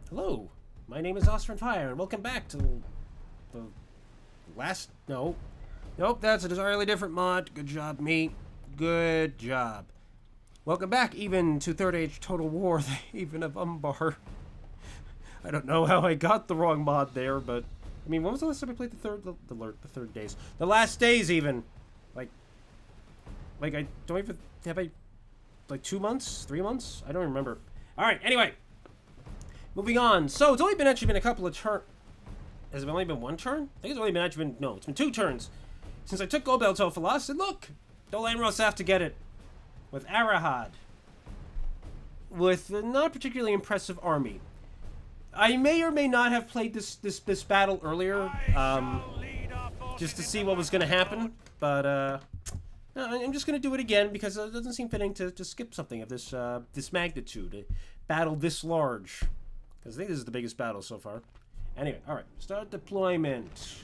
Hello, my name is Oscar Fire, and welcome back to the last... No. Nope, that's an entirely different mod. Good job, me. Good job. Welcome back, even to Third Age Total War, the Haven of Umbar. I don't know how I got the wrong mod there, but... I mean, when was the last time I played the third days? The last days, even! Like, I don't even... Have I... Like, 2 months? 3 months? I don't remember. Alright, anyway. Moving on. So, it's only been actually been a couple of turns. Has it only been one turn? I think it's only been actually been... No, it's been 2 turns. Since I took Gobel Tofalas, and look! Dolanros have to get it. With Arahad. With a not particularly impressive army. I may or may not have played this battle earlier. Just to see what was going to happen. But, no, I'm just going to do it again because it doesn't seem fitting to skip something of this magnitude. A battle this large. Because I think this is the biggest battle so far. Anyway, alright. Start deployment.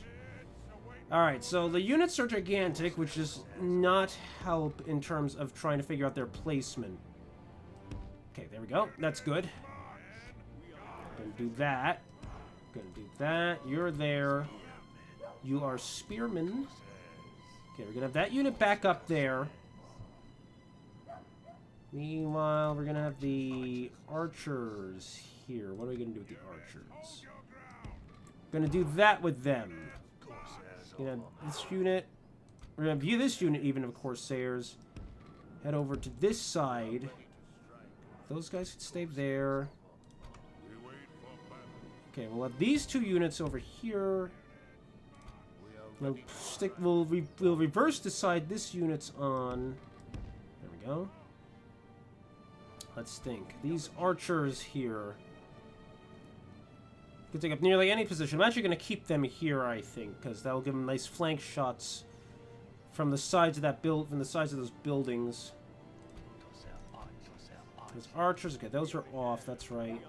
Alright, so the units are gigantic, which does not help in terms of trying to figure out their placement. Okay, there we go. That's good. Gonna do that. Gonna do that. You're there. You are spearmen. Okay, we're gonna have that unit back up there. Meanwhile, we're gonna have the archers here. What are we gonna do with the archers? Gonna do that with them. You know, this unit. We're gonna view this unit even of Corsairs. Head over to this side. Those guys could stay there. Okay, we'll have these 2 units over here. We'll reverse decide this unit's on. There we go. Let's think. These archers here can take up nearly any position. I'm actually going to keep them here, I think, because that'll give them nice flank shots from the sides of those buildings. Those archers, okay, those are off. That's right.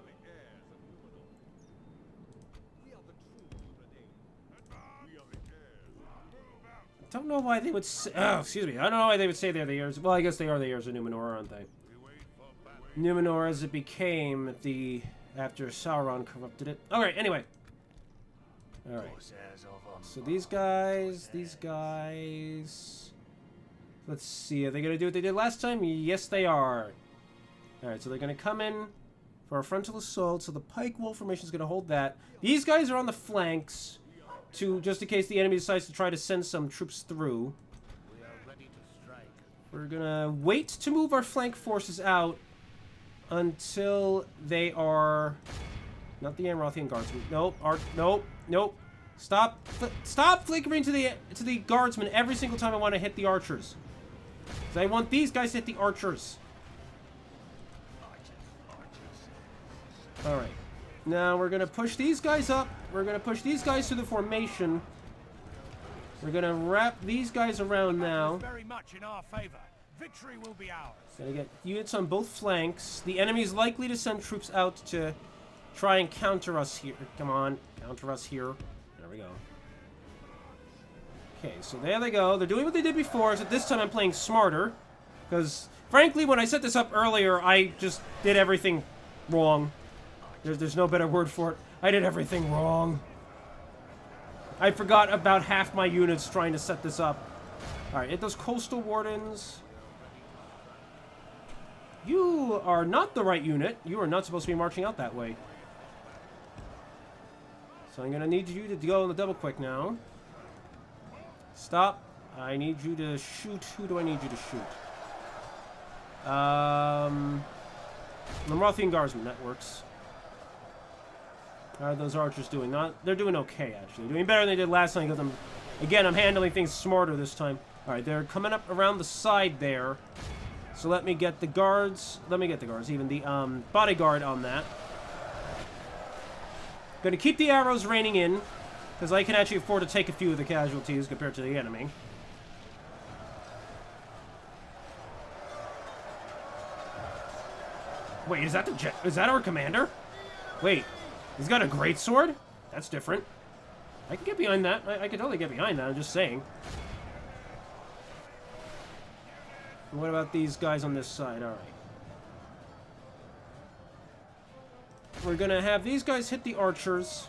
I don't know why they would say... Oh, excuse me. I don't know why they would say they're the heirs. Well, I guess they are the heirs of Numenor, aren't they? Numenor as it became after Sauron corrupted it. Alright, anyway. Alright. So these guys... Let's see. Are they going to do what they did last time? Yes, they are. Alright, so they're going to come in for a frontal assault. So the pike wall formation is going to hold that. These guys are on the flanks. Just in case the enemy decides to try to send some troops through. We're gonna wait to move our flank forces out until they are not the Amrothian guardsmen. Nope. Nope. Stop flickering to the guardsmen every single time I want to hit the archers. 'Cause I want these guys to hit the archers. All right. Now we're gonna push these guys up. We're gonna push these guys to the formation. We're gonna wrap these guys around now. Very much in our favor. Victory will be ours. Gonna get units on both flanks. The enemy is likely to send troops out to try and counter us here. Come on, counter us here. There we go. Okay, so there they go. They're doing what they did before, except this time I'm playing smarter. Because, frankly, when I set this up earlier, I just did everything wrong. There's no better word for it. I did everything wrong. I forgot about half my units trying to set this up. Alright, hit those coastal wardens. You are not the right unit. You are not supposed to be marching out that way. So I'm going to need you to go on the double quick now. Stop. I need you to shoot. Who do I need you to shoot? Lamrothian Guardsmen. That works. How are those archers doing? They're doing okay, actually. Doing better than they did last time. Because again, I'm handling things smarter this time. Alright, they're coming up around the side there. So let me get the guards. Even the bodyguard on that. Gonna keep the arrows raining in. Because I can actually afford to take a few of the casualties compared to the enemy. Wait, is that our commander? Wait. He's got a great sword? That's different. I can get behind that. I can totally get behind that. I'm just saying. And what about these guys on this side? Alright. we're gonna have these guys hit the archers.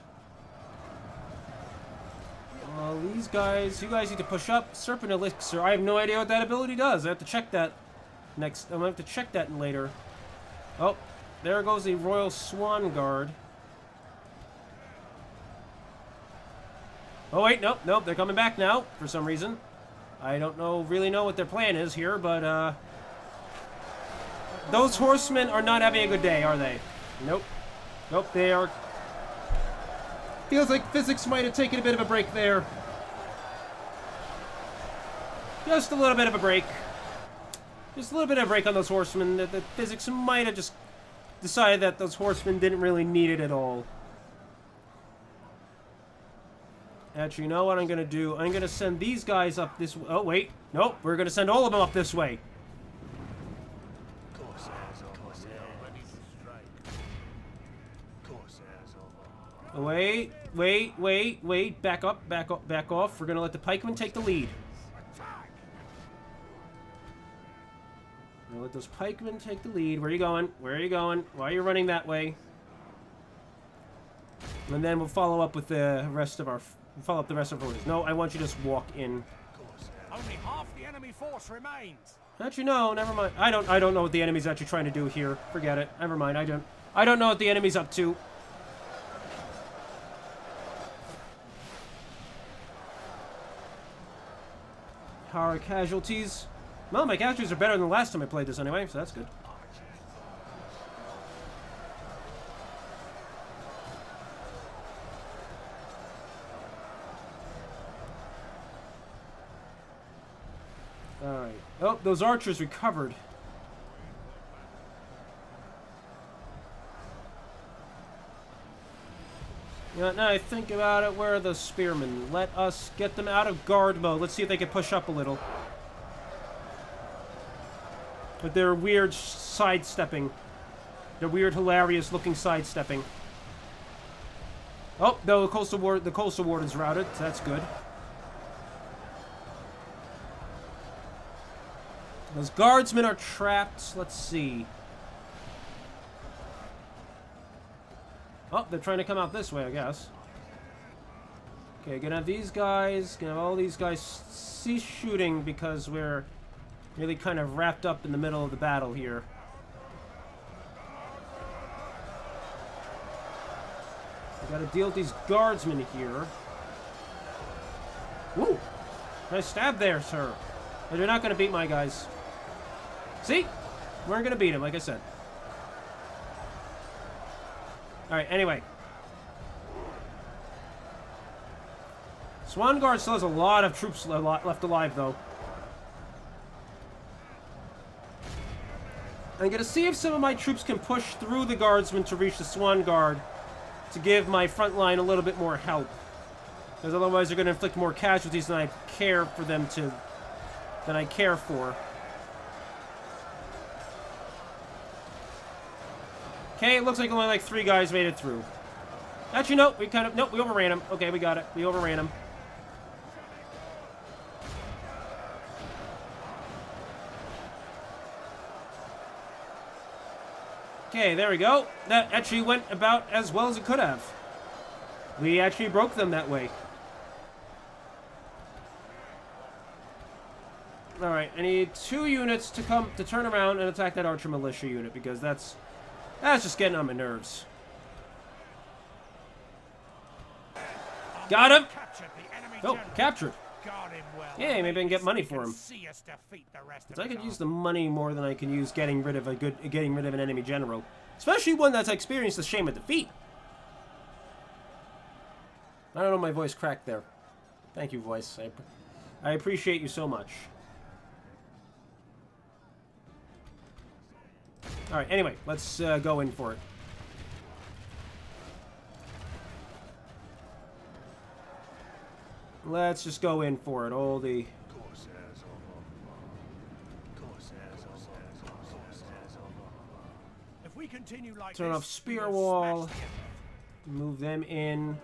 These guys, you guys need to push up. Serpent Elixir, I have no idea what that ability does. I have to check that next. I'm gonna have to check that later. Oh, there goes the Royal Swan Guard. Oh wait, nope, nope, they're coming back now for some reason. I don't really know what their plan is here, but those horsemen are not having a good day, are they? Nope. Nope, they are. Feels like physics might have taken a bit of a break there. Just a little bit of a break. Just a little bit of a break on those horsemen. The physics might have just decided that those horsemen didn't really need it at all. Actually, you know what I'm going to do? I'm going to send these guys up this way. Oh, wait. Nope, we're going to send all of them up this way. Wait, wait, wait, wait. Back up, back up, back off. We're going to let the pikemen take the lead. We're going to let those pikemen take the lead. Where are you going? Where are you going? Why are you running that way? And then we'll follow up with the rest of our... Follow up the rest of our orders. No, I want you to just walk in. Only half the enemy force remains. Actually, no, never mind. I don't know what the enemy's actually trying to do here. Forget it. Never mind. I don't know what the enemy's up to. How are casualties? Well, my casualties are better than the last time I played this anyway, so that's good. Alright. Oh, those archers recovered. You know, now I think about it, where are the spearmen? Let us get them out of guard mode. Let's see if they can push up a little. With their weird sidestepping. Their weird, hilarious looking sidestepping. Oh, no, the coastal warden's routed, so that's good. Those guardsmen are trapped. Let's see. Oh, they're trying to come out this way, I guess. Okay, gonna have these guys, gonna have all these guys cease shooting because we're really kind of wrapped up in the middle of the battle here. I gotta deal with these guardsmen here. Woo! Nice stab there, sir. But you're not gonna beat my guys. See? We're gonna beat him, like I said. Alright, anyway. Swan Guard still has a lot of troops left alive, though. I'm gonna see if some of my troops can push through the guardsmen to reach the Swan Guard to give my front line a little bit more help. Because otherwise they're gonna inflict more casualties than I care for them to... than I care for. Okay, it looks like only like 3 guys made it through. Actually, no, we overran him. Okay, we got it. We overran him. Okay, there we go. That actually went about as well as it could have. We actually broke them that way. Alright, I need 2 units to turn around and attack that archer militia unit, because that's just getting on my nerves. Got him! Oh, captured. Yeah, maybe I can get money for him. Because I could use the money more than I can use getting rid of an enemy general. Especially one that's experienced the shame of defeat. I don't know, my voice cracked there. Thank you, voice. I appreciate you so much. Alright, anyway, let's go in for it. Let's just go in for it. All the... If we continue like turn this, off spear we will wall. smash the enemy. Move them in.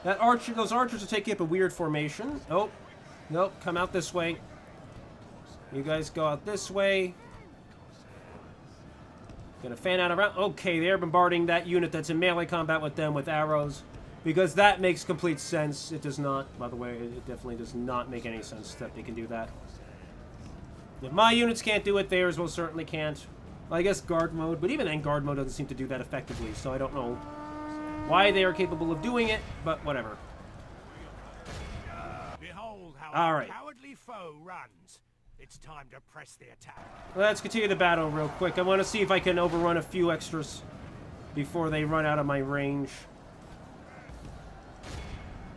Those archers are taking up a weird formation. Nope. Nope, come out this way. You guys go out this way. Gonna fan out around. Okay, they're bombarding that unit that's in melee combat with them with arrows. Because that makes complete sense. It does not, by the way, it definitely does not make any sense that they can do that. If my units can't do it, theirs most certainly can't. Well, I guess guard mode, but even then guard mode doesn't seem to do that effectively, so I don't know why they are capable of doing it, but whatever. Behold how All a right. cowardly foe runs. It's time to press the attack. Let's continue the battle real quick. I want to see if I can overrun a few extras before they run out of my range.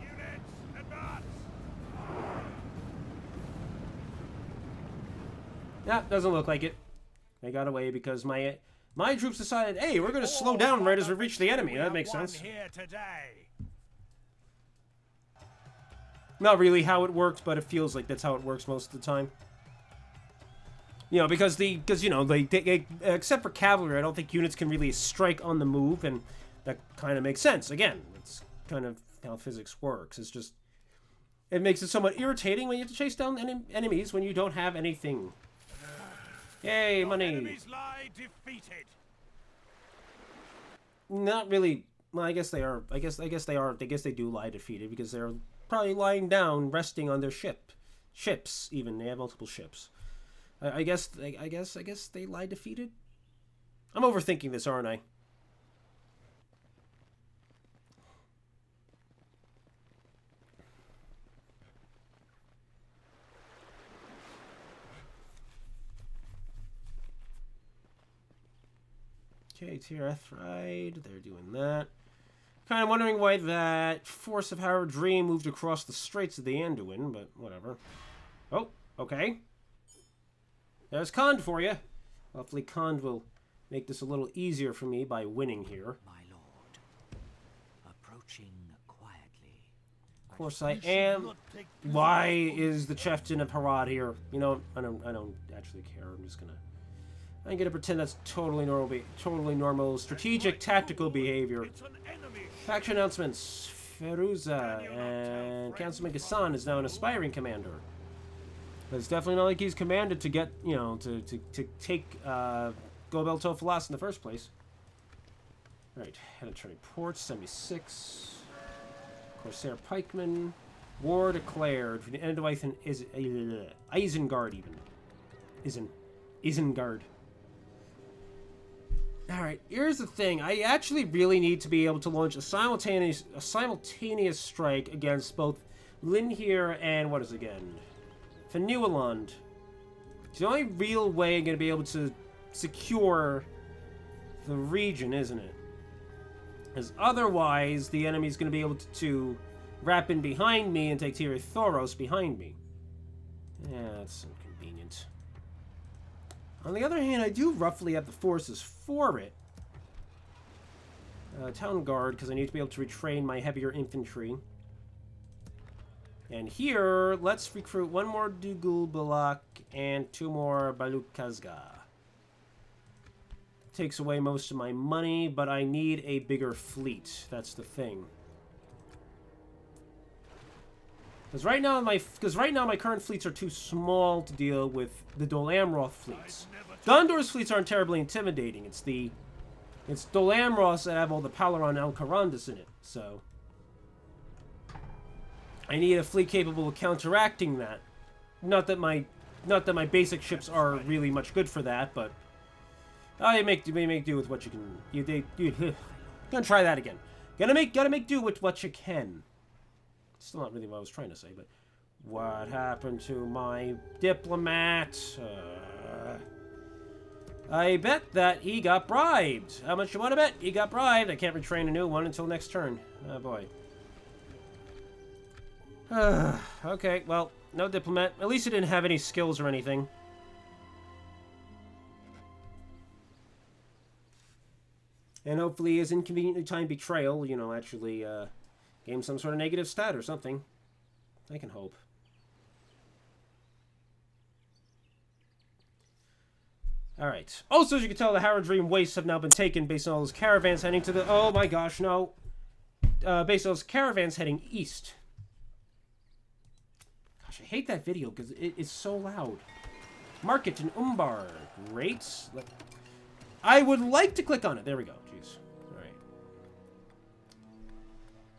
Units, advance! Yeah, doesn't look like it. They got away because my troops decided, hey, we're going to slow down right as we reach the enemy. That makes sense. Here today. Not really how it works, but it feels like that's how it works most of the time. You know, because you know, they except for cavalry, I don't think units can really strike on the move, and that kind of makes sense. Again, it's kind of how physics works. It's just, it makes it somewhat irritating when you have to chase down enemies when you don't have anything. Yay, money! Enemies lie defeated. Not really. Well, I guess they are. I guess they are. I guess they do lie defeated because they're probably lying down, resting on their ships. Even they have multiple ships. I guess they lie defeated. I'm overthinking this, aren't I? Okay, Tirith, they're doing that. Kind of wondering why that force of Howard Dream moved across the Straits of the Anduin, but whatever. Oh, okay. There's Khand for you. Hopefully Khand will make this a little easier for me by winning here. My lord, approaching quietly. Of course I am. Why is the chieftain of Harad here? You know, I don't actually care. I'm gonna pretend that's totally normal, strategic, tactical behavior. It's an enemy. Faction announcements. Feruza and Councilman Ghassan is now an aspiring commander. But it's definitely not like he's commanded to get, you know, to take Gobel Tofalas in the first place. Alright, Hereditary Ports, 76. Corsair Pikeman. War declared for the end of Isengard even. Isengard. Alright, here's the thing. I actually really need to be able to launch a simultaneous strike against both Linhir and what is it again? Fenueland. It's the only real way I'm going to be able to secure the region, isn't it? Because otherwise, the enemy's going to be able to wrap in behind me and take Tirith Thoros behind me. Yeah, that's inconvenient. On the other hand, I do roughly have the forces for it. Town Guard, because I need to be able to retrain my heavier infantry. And here, let's recruit one more Dugul Balak and 2 more Baluk Kazga. Takes away most of my money, but I need a bigger fleet. That's the thing. Because right now my current fleets are too small to deal with the Dol Amroth fleets. Gondor's fleets aren't terribly intimidating. It's Dol Amroth's that have all the Palaron Alcarandus in it. So I need a fleet capable of counteracting that. Not that my basic ships are really much good for that, but you make do with what you can. Gonna try that again. Gotta make do with what you can. Still not really what I was trying to say, but what happened to my diplomat? I bet that he got bribed. How much you want to bet? He got bribed. I can't retrain a new one until next turn. Oh boy. Okay, well, no diplomat. At least he didn't have any skills or anything. And hopefully his inconveniently timed betrayal, you know, actually gave him some sort of negative stat or something. I can hope. Alright. Also, as you can tell, the Howard Dream Wastes have now been taken based on all those caravans heading to the... Oh my gosh, no. Based on those caravans heading east. Gosh, I hate that video because it is so loud. Market in Umbar. Great. I would like to click on it. There we go. Jeez.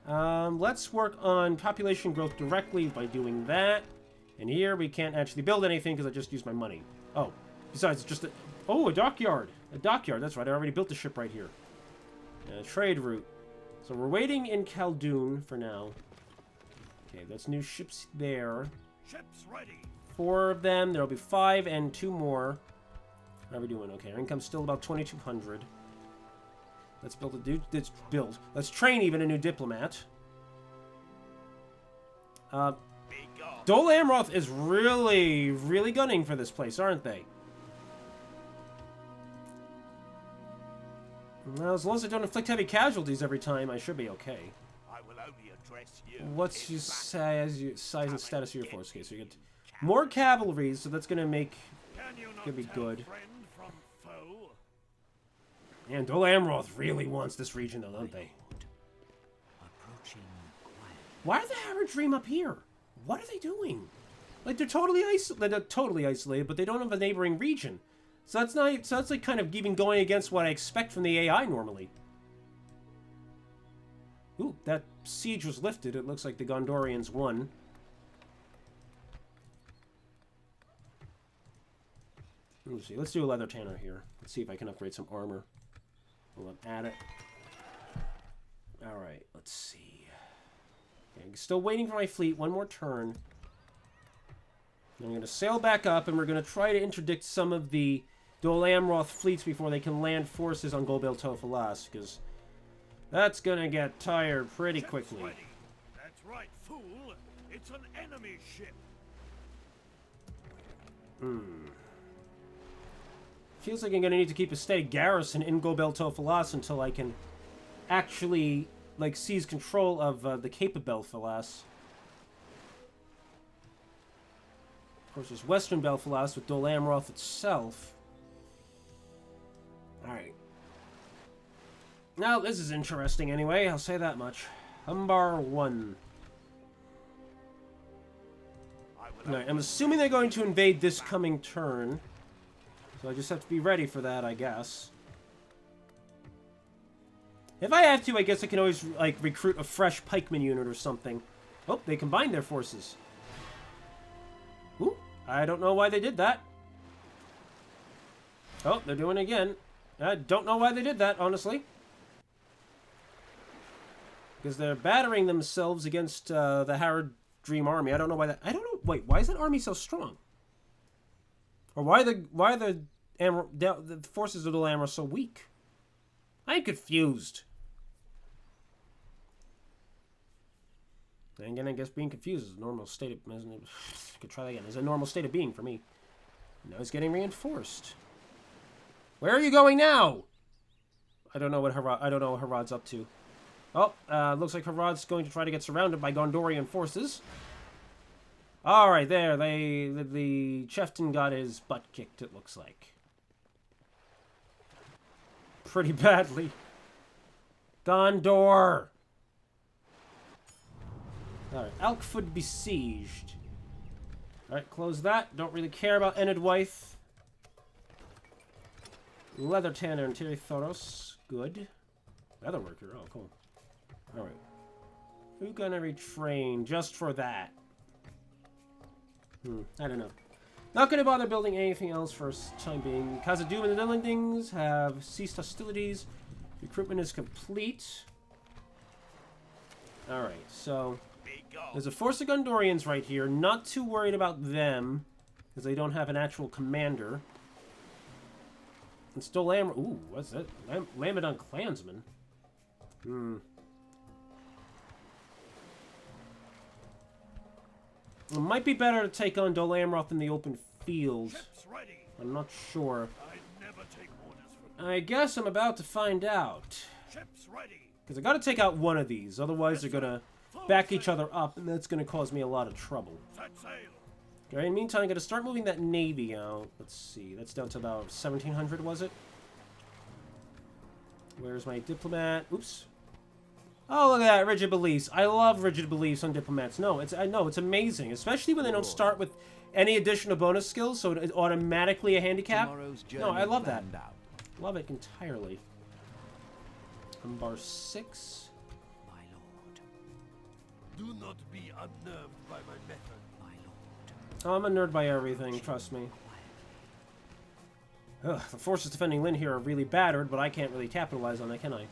Alright. Let's work on population growth directly by doing that. And here we can't actually build anything because I just used my money. Oh. Besides, it's just a... Oh, a dockyard. A dockyard. That's right. I already built the ship right here. And a trade route. So we're waiting in Khaldun for now. Okay, that's new ships there. Ships ready. 4 of them. There'll be 5 and 2 more. How are we doing? Okay, our income's still about 2,200. Let's build a dude. Let's build. Let's train even a new diplomat. Dol Amroth is really gunning for this place, aren't they? Well, as long as I don't inflict heavy casualties every time, I should be okay. I will only address you. What's your size and status of your force? Okay, so you get more cavalry, so that's gonna make gonna be good. And Dol Amroth really wants this region, though, don't they? Why are the Haradrim up here? What are they doing? Like they're totally isolated, but they don't have a neighboring region. So that's not. So that's like kind of even going against what I expect from the AI normally. Ooh, that siege was lifted. It looks like the Gondorians won. Let's see. Let's do a leather tanner here. Let's see if I can upgrade some armor. Hold on, add it. All right. Let's see. Okay, still waiting for my fleet. One more turn. I'm going to sail back up, and we're going to try to interdict some of the Dol Amroth fleets before they can land forces on Gobel Tofalas, because that's going to get tired pretty quickly. Ready. That's right, fool. It's an enemy ship. Feels like I'm going to need to keep a steady garrison in Gobel Tofalas until I can actually, like, seize control of the Cape of Belfalas. Of course, there's Western Belfalas with Dol Amroth itself. Alright. Now, this is interesting anyway, I'll say that much. Umbar 1. Alright, I'm assuming they're going to invade this coming turn. So I just have to be ready for that, I guess. If I have to, I guess I can always, like, recruit a fresh pikeman unit or something. Oh, they combined their forces. Ooh, I don't know why they did that. Oh, they're doing it again. I don't know why they did that, honestly. Because they're battering themselves against the Haradrim army. I don't know why that... I don't know... Wait, why is that army so strong? Or why are the forces of the Lamra so weak? I'm confused. And again, I guess being confused is a normal state of... Isn't it? I could try that again. It's a normal state of being for me. Now it's getting reinforced. Where are you going now? I don't know what Harad's up to. Oh, looks like Harad's going to try to get surrounded by Gondorian forces. Alright, there. The chieftain got his butt kicked, it looks like. Pretty badly. Gondor! Alright, Alkford besieged. Alright, close that. Don't really care about Enedwythe. Leather Tanner and Tiri Thoros. Good. Leatherworker. Oh, cool. Alright. Who gonna retrain just for that? I don't know. Not gonna bother building anything else for time being. Khazad-dûm and the Nilendings have ceased hostilities. Recruitment is complete. Alright, so... There's a force of Gondorians right here. Not too worried about them, because they don't have an actual commander. And still Ooh, what's that? Lamedon Clansman. It might be better to take on Dol Amroth in the open field. I'm not sure. I guess I'm about to find out. Because I gotta take out one of these, otherwise they're gonna back each other up, and that's gonna cause me a lot of trouble. Okay, in the meantime, I'm gonna start moving that navy out. Let's see, that's down to about 1,700, was it? Where's my diplomat? Oops. Oh, look at that, rigid beliefs. I love rigid beliefs on diplomats. No, it's amazing, especially when they don't start with any additional bonus skills, so it's automatically a handicap. No, I love that. Love it entirely. Umbar 6. My lord. Do not be unnerved by my method. My lord. Oh, I'm a nerd by everything, trust me. Ugh, the forces defending Lynn here are really battered, but I can't really capitalize on that, can I?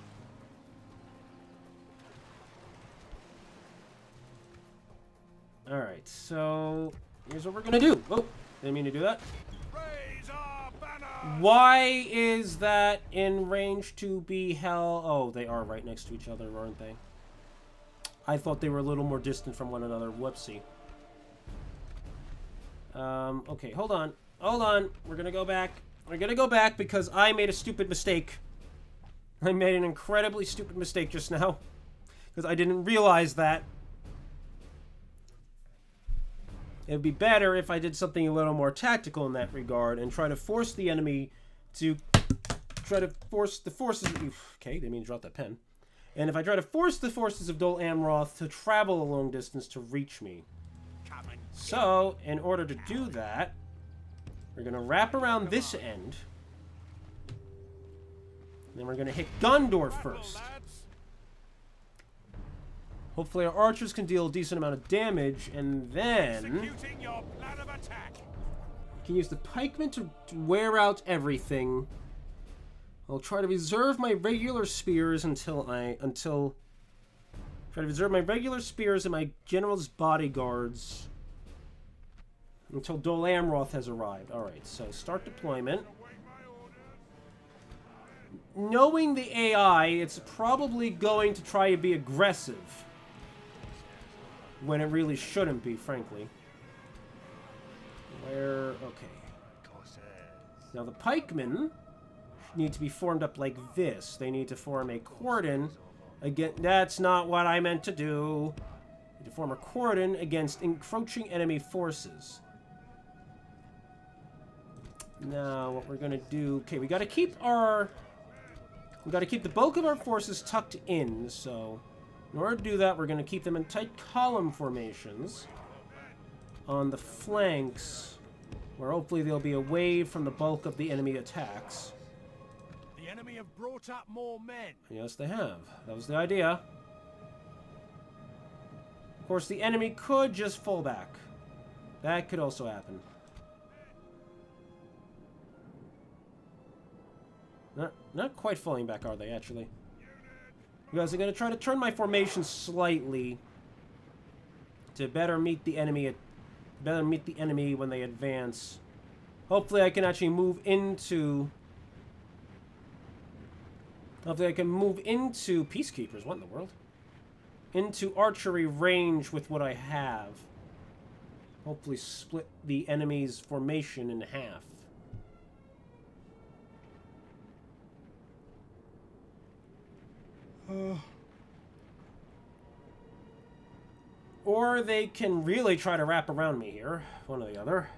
Alright, so here's what we're gonna do. Oh, didn't mean to do that. Raise our banner! Why is that in range to be held? Oh, they are right next to each other, aren't they? I thought they were a little more distant from one another. Whoopsie. Okay, hold on. Hold on. We're gonna go back. We're gonna go back because I made a stupid mistake. I made an incredibly stupid mistake just now. Because I didn't realize that. It would be better if I did something a little more tactical in that regard and try to force the enemy to try to force the forces. Okay, they mean drop that pen. And if I try to force the forces of Dol Amroth to travel a long distance to reach me. So, in order to do that, we're going to wrap around this end. Then we're going to hit Gondor first. Hopefully our archers can deal a decent amount of damage, and then we can use the pikemen to wear out everything. I'll try to reserve my regular spears until try to reserve my regular spears and my general's bodyguards until Dol Amroth has arrived. Alright, so start deployment. Knowing the AI, it's probably going to try to be aggressive. When it really shouldn't be, frankly. Where... okay. Now the pikemen need to be formed up like this. They need to form a cordon. Again, that's not what I meant to do. Need to form a cordon against encroaching enemy forces. Now, what we're gonna do... okay, we gotta keep the bulk of our forces tucked in, so... in order to do that, we're going to keep them in tight column formations on the flanks, where hopefully they'll be away from the bulk of the enemy attacks. The enemy have brought up more men. Yes, they have. That was the idea. Of course, the enemy could just fall back. That could also happen. Not quite falling back, are they, actually? Because I'm going to try to turn my formation slightly to better meet the enemy when they advance. Hopefully I can actually move into... hopefully I can move into Peacekeepers. What in the world? Into archery range with what I have. Hopefully split the enemy's formation in half. Or they can really try to wrap around me here. One or the other.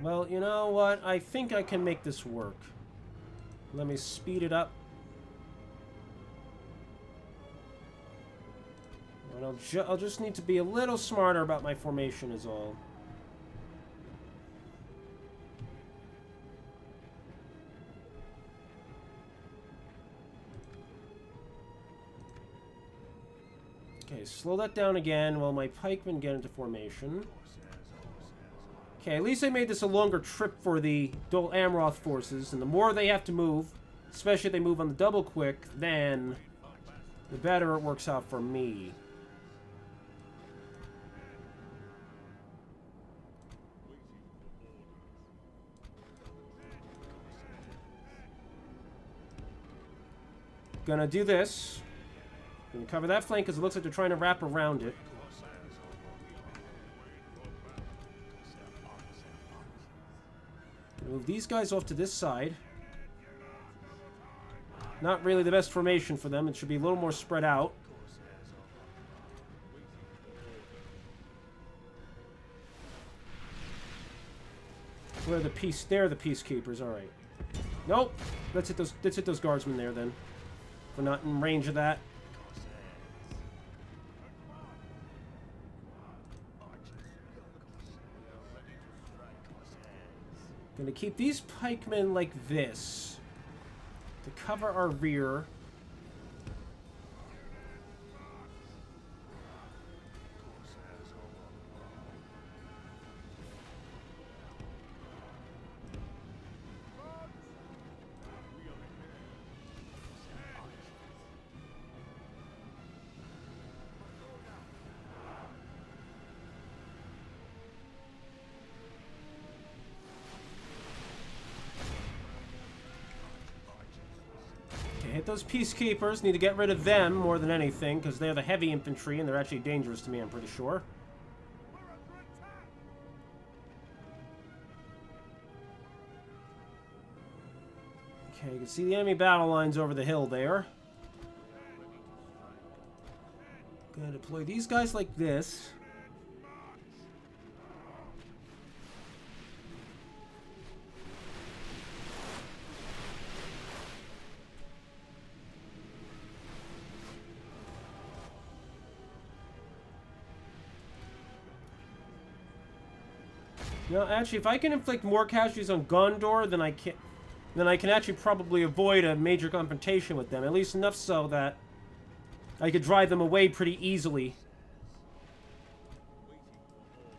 Well, you know what? I think I can make this work. Let me speed it up. And I'll just need to be a little smarter about my formation is all. Okay, slow that down again while my pikemen get into formation. Okay, at least I made this a longer trip for the Dol Amroth forces, and the more they have to move, especially if they move on the double quick, then the better it works out for me. Gonna do this. Gonna cover that flank because it looks like they're trying to wrap around it. Move these guys off to this side. Not really the best formation for them. It should be a little more spread out. Where are the peace? They're the peacekeepers. All right. Nope. Let's hit those guardsmen there then. We're not in range of that. Gonna keep these pikemen like this to cover our rear. Hit those peacekeepers. Need to get rid of them more than anything, because they're the heavy infantry, and they're actually dangerous to me, I'm pretty sure. Okay, you can see the enemy battle lines over the hill there. Gonna deploy these guys like this. You know, actually, if I can inflict more casualties on Gondor, then I can actually probably avoid a major confrontation with them. At least enough so that I could drive them away pretty easily.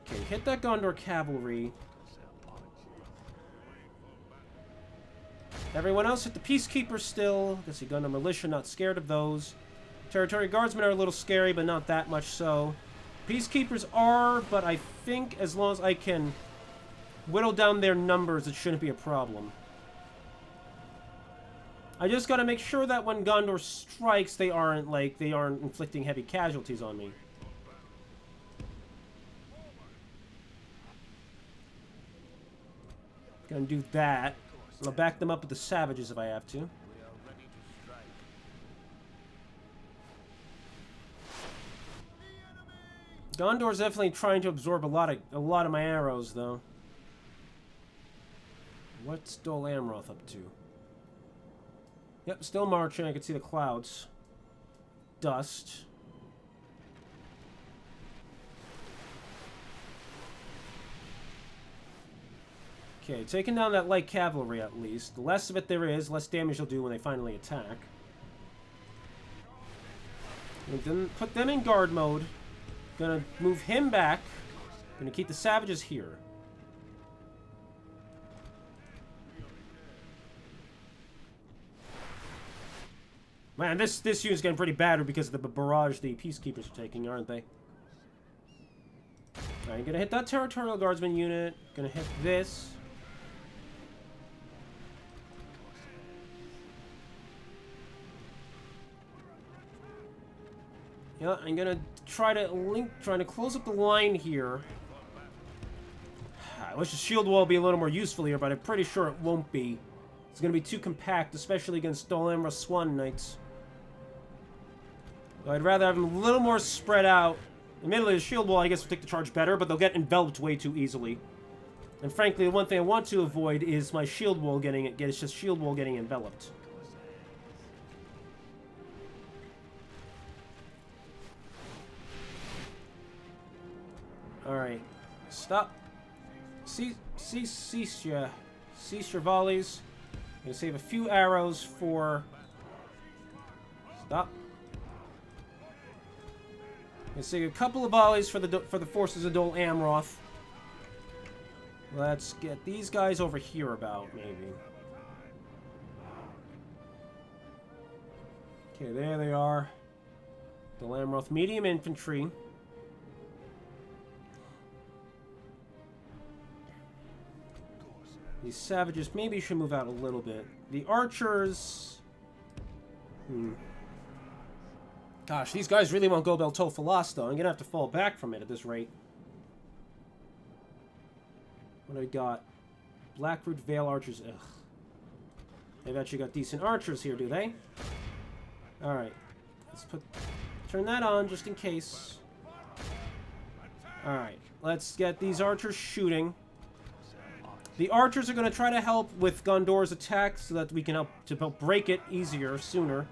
Okay, hit that Gondor cavalry. Everyone else hit the peacekeepers still. I see Gondor militia, not scared of those. Territory guardsmen are a little scary, but not that much so. Peacekeepers are, but I think as long as I can whittle down their numbers, it shouldn't be a problem. I just gotta make sure that when Gondor strikes, they aren't inflicting heavy casualties on me. Gonna do that. I'll back them up with the savages if I have to. Gondor's definitely trying to absorb a lot of my arrows, though. What's Dol Amroth up to? Yep, still marching. I can see the clouds. Dust. Okay, taking down that light cavalry at least. The less of it there is, less damage they'll do when they finally attack. And then put them in guard mode. Gonna move him back. Gonna keep the savages here. Man, this unit's getting pretty battered because of the barrage the peacekeepers are taking, aren't they? Alright, gonna hit that territorial guardsman unit. Gonna hit this. Yeah, I'm gonna trying to close up the line here. I wish the shield wall would be a little more useful here, but I'm pretty sure it won't be. It's gonna be too compact, especially against Dol Amroth Swan Knights. So I'd rather have them a little more spread out. Admittedly, the shield wall, I guess, will take the charge better, but they'll get enveloped way too easily. And frankly, the one thing I want to avoid is my shield wall getting enveloped. Alright. Stop. Cease your volleys. I'm gonna save a few arrows for... Stop. I'm gonna save a couple of volleys for the forces of Dol Amroth. Let's get these guys over here about, maybe. Okay, there they are. Dol Amroth medium infantry. These savages maybe should move out a little bit. The archers... Gosh, these guys really want Gobel Tol Falas, though. I'm gonna have to fall back from it at this rate. What do I got? Blackroot Vale archers. Ugh. They've actually got decent archers here, do they? Alright. Let's turn that on, just in case. Alright. Let's get these archers shooting. The archers are going to try to help with Gondor's attack so that we can help break it easier, sooner.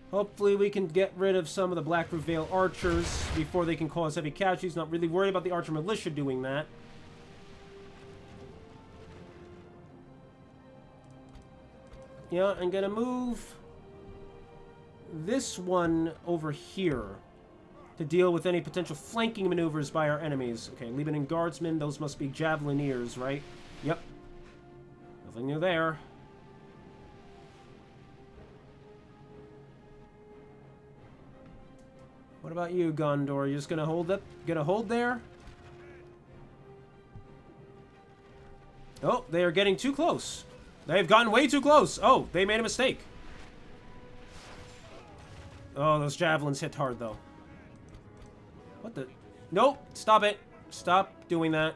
Hopefully we can get rid of some of the Blackroot Vale archers before they can cause heavy casualties. Not really worried about the archer militia doing that. Yeah, I'm gonna move this one over here to deal with any potential flanking maneuvers by our enemies. Okay, Lebanon Guardsmen, those must be Javelineers, right? Yep. Nothing new there. What about you, Gondor? You just gonna hold up? Gonna hold there? Oh, they are getting too close. They've gotten way too close. Oh, they made a mistake. Oh, those javelins hit hard, though. What the? Nope. Stop it. Stop doing that.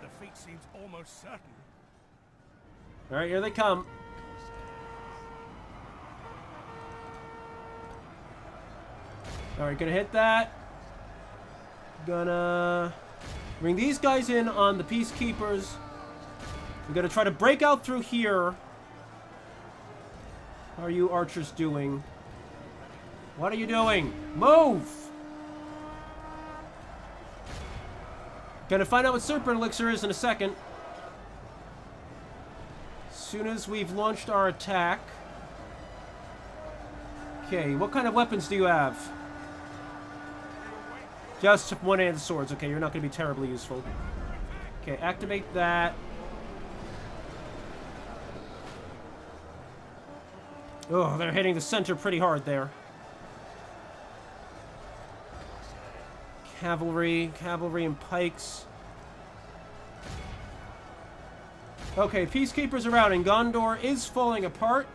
Defeat seems almost certain. All right, here they come. All right, gonna hit that. Gonna bring these guys in on the Peacekeepers. We're gonna try to break out through here. How are you archers doing? What are you doing? Move! Gonna find out what Serpent Elixir is in a second. As soon as we've launched our attack. Okay, what kind of weapons do you have? Just one-handed swords. Okay, you're not going to be terribly useful. Okay, activate that. Oh, they're hitting the center pretty hard there. Cavalry and pikes. Okay, Peacekeepers are out and Gondor is falling apart.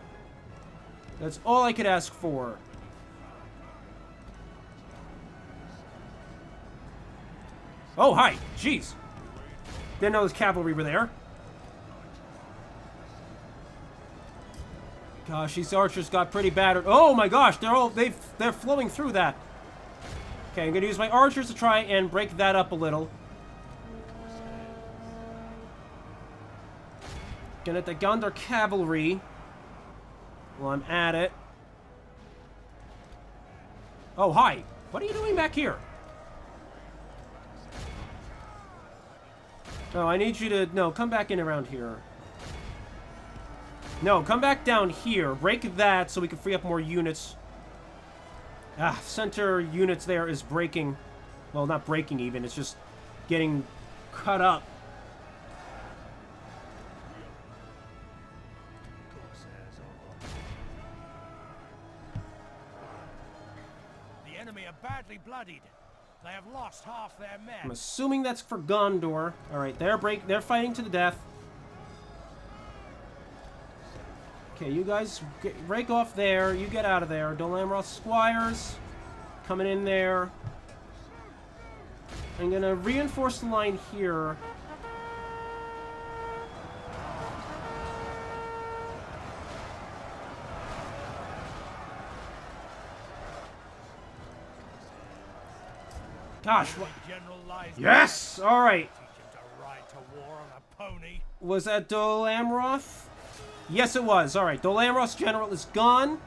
That's all I could ask for. Oh, hi. Jeez. Didn't know those cavalry were there. Gosh, these archers got pretty battered. Oh my gosh, they're flowing through that. Okay, I'm gonna use my archers to try and break that up a little. Gonna hit the Gondor cavalry while I'm at it. Oh, hi. What are you doing back here? No, I need you to... No, come back in around here. No, come back down here. Break that so we can free up more units. Ah, center units there is breaking. Well, not breaking even. It's just getting cut up. The enemy are badly bloodied. They have lost half their men. I'm assuming that's for Gondor. All right, they're fighting to the death. Okay, you guys break off there. You get out of there. Dol Amroth Squires coming in there. I'm gonna reinforce the line here. Gosh, what? Yes! Alright. Was that Dol Amroth? Yes, it was. Alright, Dol Amroth's general is gone.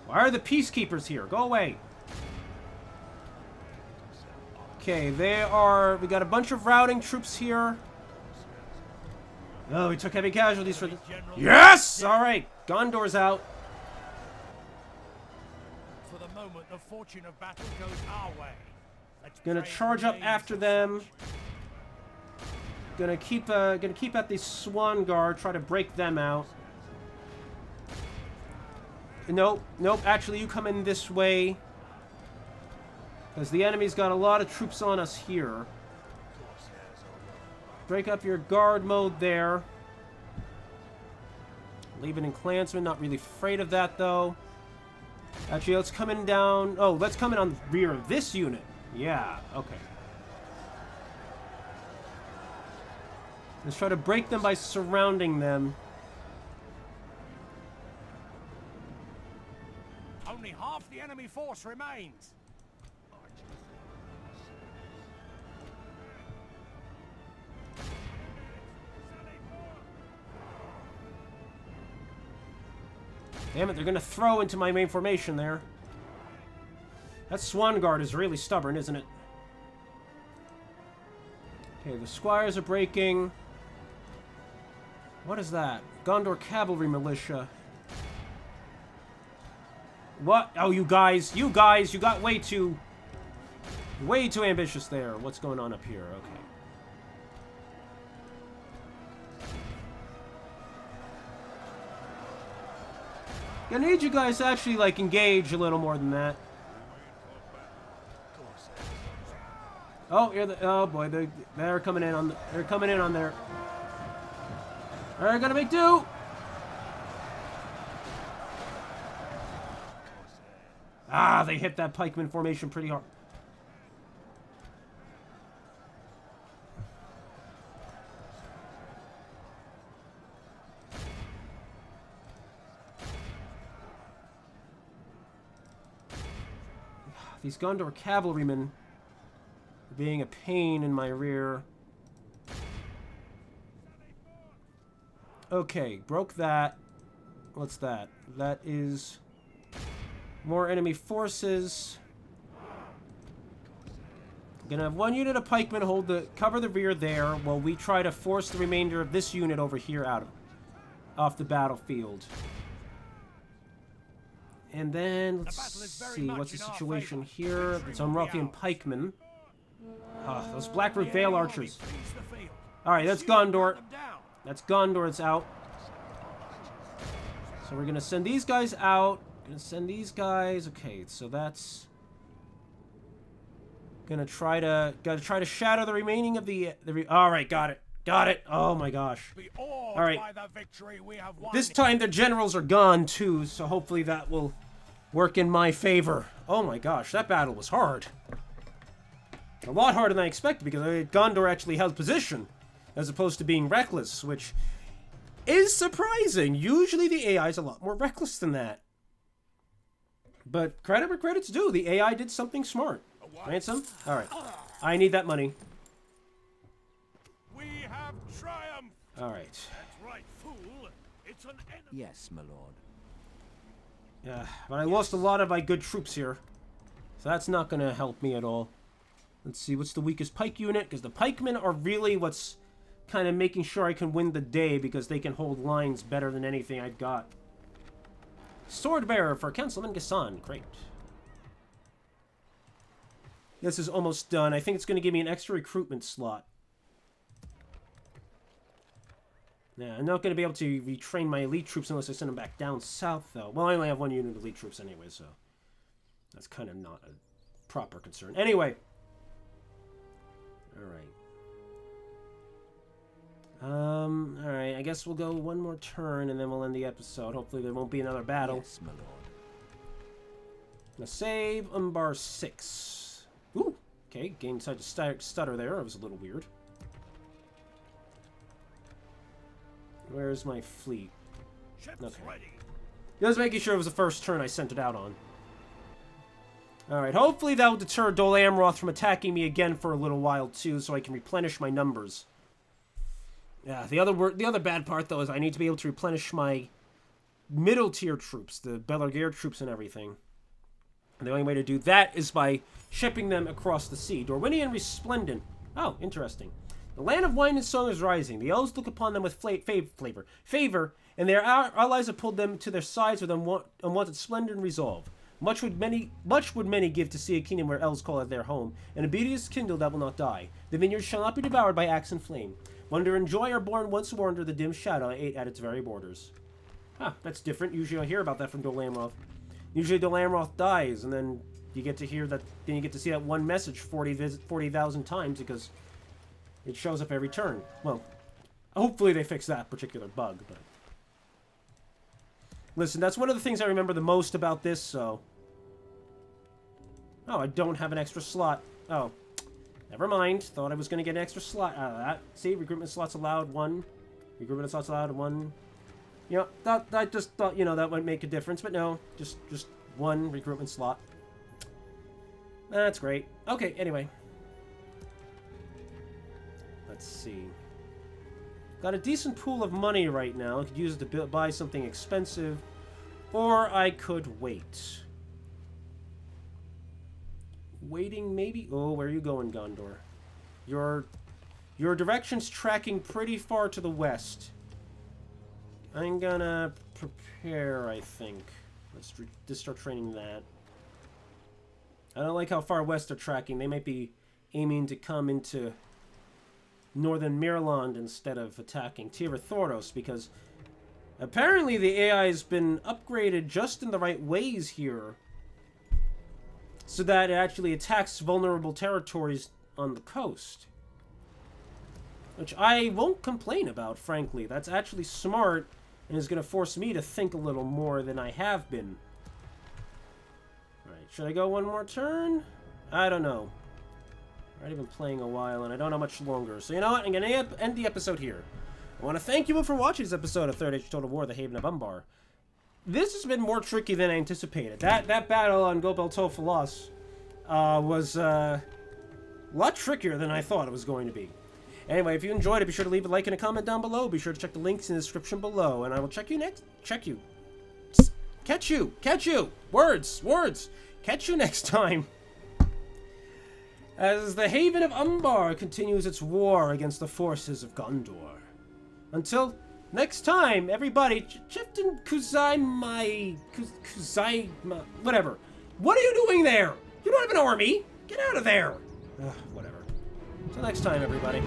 Why are the Peacekeepers here? Go away. Okay, we got a bunch of routing troops here. Oh, we took heavy casualties for the... Yes! Alright, Gondor's out. For the moment, the fortune of battle goes our way. Gonna charge up after them. Gonna keep at the Swan Guard, try to break them out. Nope, actually you come in this way. Because the enemy's got a lot of troops on us here. Break up your guard mode there. Leaving in Clansmen, not really afraid of that though. Actually, let's come in down. Oh, let's come in on the rear of this unit. Yeah, okay. Let's try to break them by surrounding them. Only half the enemy force remains. Damn it, they're gonna throw into my main formation there. That Swan Guard is really stubborn, isn't it? Okay, the squires are breaking. What is that? Gondor Cavalry Militia. What? Oh, you guys, you got way too ambitious there. What's going on up here? Okay. I need you guys to actually, like, engage a little more than that. Oh, oh boy, they're coming in on there. Alright, gotta make do. Ah, they hit that pikeman formation pretty hard. These Gondor cavalrymen are being a pain in my rear. Okay, broke that. What's that? That is more enemy forces. Gonna have one unit of pikemen cover the rear there while we try to force the remainder of this unit over here off the battlefield. And then, let's see, what's the situation here? It's Unrothian pikemen. Those Blackroot Vale archers. Alright, that's Gondor. That's Gondor, it's out. So we're gonna send these guys out. Gonna send these guys. Okay, so that's gotta try to shatter the remaining of the alright, got it. Oh my gosh. Alright. This time the generals are gone too, so hopefully that will work in my favor. Oh my gosh, that battle was hard. A lot harder than I expected because Gondor actually held position as opposed to being reckless, which is surprising. Usually the AI is a lot more reckless than that. But credit where credit's due. The AI did something smart. Ransom? Alright. I need that money. We have triumph. Alright. That's right, fool. It's an enemy. Yes, my lord. Yeah, but I lost a lot of my good troops here. So that's not going to help me at all. Let's see, what's the weakest pike unit? Because the pikemen are really what's kind of making sure I can win the day because they can hold lines better than anything I've got. Sword bearer for Councilman Gassan. Great. This is almost done. I think it's going to give me an extra recruitment slot. Yeah, I'm not going to be able to retrain my elite troops unless I send them back down south, though. Well, I only have one unit of elite troops anyway, so that's kind of not a proper concern. Anyway. Alright, I guess we'll go one more turn and then we'll end the episode. Hopefully there won't be another battle. Yes, my lord. Now save Umbar 6. Ooh, okay, game decided to stutter there. It was a little weird. Where's my fleet? Okay. Just making sure it was the first turn I sent it out on. Alright, hopefully that will deter Dol Amroth from attacking me again for a little while too, so I can replenish my numbers. Yeah, the other bad part though is I need to be able to replenish my middle tier troops, the Belargir troops and everything. And the only way to do that is by shipping them across the sea. Dorwinian Resplendent. Oh, interesting. The land of wine and song is rising. The elves look upon them with favor, and their allies have pulled them to their sides with unwanted splendor and resolve. Much would many give to see a kingdom where elves call it their home, and a beauty is kindled that will not die. The vineyards shall not be devoured by axe and flame. Wonder and joy are born once more under the dim shadow at its very borders. Huh, that's different. Usually I hear about that from Dol Amroth. Usually Dol Amroth dies, and then you get to hear that. Then you get to see that one message 40,000 times because it shows up every turn. Well, hopefully they fix that particular bug. But listen, that's one of the things I remember the most about this. So, oh, I don't have an extra slot. Oh, never mind. Thought I was going to get an extra slot out of that. See, recruitment slots allowed 1. Recruitment slots allowed 1. You know, I just thought, you know, that would make a difference, but no, just 1 recruitment slot. That's great. Okay, anyway. Let's see. Got a decent pool of money right now. I could use it to buy something expensive, or I could wait. Waiting, maybe? Oh, where are you going, Gondor? Your direction's tracking pretty far to the west. I'm gonna prepare, I think. Let's just start training that. I don't like how far west they're tracking. They might be aiming to come into northern Mirland instead of attacking Tira Thoros, because apparently the AI has been upgraded just in the right ways here, so that it actually attacks vulnerable territories on the coast. Which I won't complain about, frankly. That's actually smart, and is going to force me to think a little more than I have been. Alright, should I go one more turn? I don't know. I've already been playing a while, and I don't know much longer. So you know what? I'm going to end the episode here. I want to thank you all for watching this episode of Third Age Total War, The Haven of Umbar. This has been more tricky than I anticipated. That battle on Gobel Tofalos was a lot trickier than I thought it was going to be. Anyway, if you enjoyed it, be sure to leave a like and a comment down below. Be sure to check the links in the description below, and I will catch you next time. As the Haven of Umbar continues its war against the forces of Gondor. Until next time, everybody, Chifton Kuzai, whatever. What are you doing there? You don't have an army. Get out of there. Whatever. Until next time, everybody.